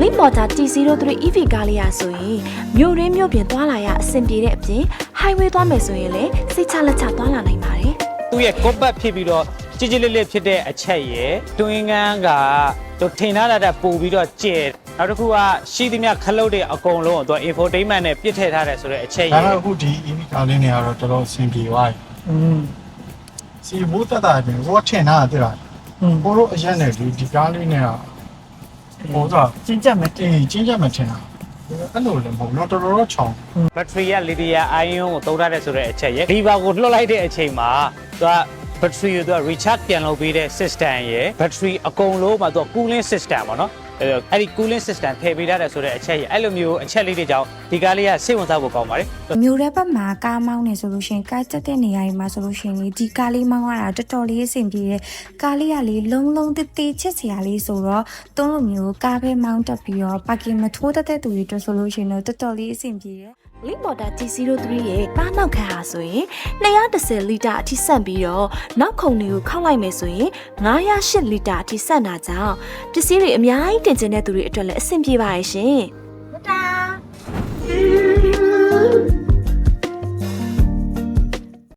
Link Motor T03 EV ကားလေးရဆိုရင်မြို့ရင်းမြို့ပြင်သွားလာရအဆင်ပြေတဲ့အပြင် highway သွားမယ်ဆိုရင်လည်းစိတ်ချလက်ချသွားလာနိုင်ပါတယ်။သူ့ရဲ့ကိုပတ်ဖြစ်ပြီးတော့ကြည်ကြည်လေးလေးဖြစ်တဲ့အချက်ရဲ့တွင်းကန်းကသူထင်ထားတာပို့ပြီးတော့ကျဲနောက်တစ်ခုကရှိသမျှခလုတ်တွေအကုန်လုံးသူ infotainment နဲ့ပြစ်ထည့်ထားတယ်ဆိုတဲ့အချက်ရဲ့ဒါကအခုဒီ EV ကားလေးတွေကတော့တော်တော်အဆင်ပြေသွားပြီစီဘိုးတက်တာပြင်ဟိုထင်တာတဲ့လားဘိုးတို့အရက်နဲ့ဒီကားလေးနဲ့ကဟိုကကျင်းချက်မယ်ကျင်းချက်မထင်တာအဲ့လိုလည်းမဟုတ်တော့တော်တော်ချောင်းဘက်ထရီကလီသီယမ်အိုင်ယွန်းကိုသုံးထားတဲ့ဆိုတဲ့အချက်ရဲ့လီဗာကိုလွှတ်လိုက်တဲ့အချိန်မှာသူကဘက်ထရီကိုသူက recharge ပြန်လုပ်ပေးတဲ့ system ရဲ့ဘက်ထရီအကုန်လုံးမှာသူက cooling system ပေါ့နော်အဲ့ဒီ cooling system ထည့်ပေးထားတယ်ဆိုတဲ့အချက်ရဲ့အဲ့လိုမျိုးအချက်လေးတွေကြောင့်ဒီကားလေးကစိတ်ဝင်စားဖို့ကောင်းပါတယ်မြို့ရဲဘက်မှာကားမောင်းနေဆိုလို့ရှိရင်ကားတက်တဲ့နေရာတွေမှာဆိုလို့ရှိရင်ဒီကားလေးမောင်းရတာတော်တော်လေးအဆင်ပြေတယ်ကားလေးကလေလုံးလုံးတေးသေးချစ်စရာလေးဆိုတော့တုံးလိုမျိုးကားပဲမောင်းတက်ပြီးတော့ပါကင်မထိုးတတ်တဲ့သူတွေတို့ဆိုလို့ရှိရင်တော့တော်တော်လေးအဆင်ပြေတယ်Link Motor T03 ရဲ့ကားနောက်ခန်းဟာဆိုရင်210လီတာအထိဆန့်ပြီးတော့နောက်ခုံတွေကိုခောက်လိုက်မယ်ဆိုရင်908လီတာအထိဆန့်တာကြောင့်ပစ္စည်းတွေအများကြီးတင်ကျင်တဲ့သူတွေအတွက်လည်းအဆင်ပြေပါရဲ့ရှင်။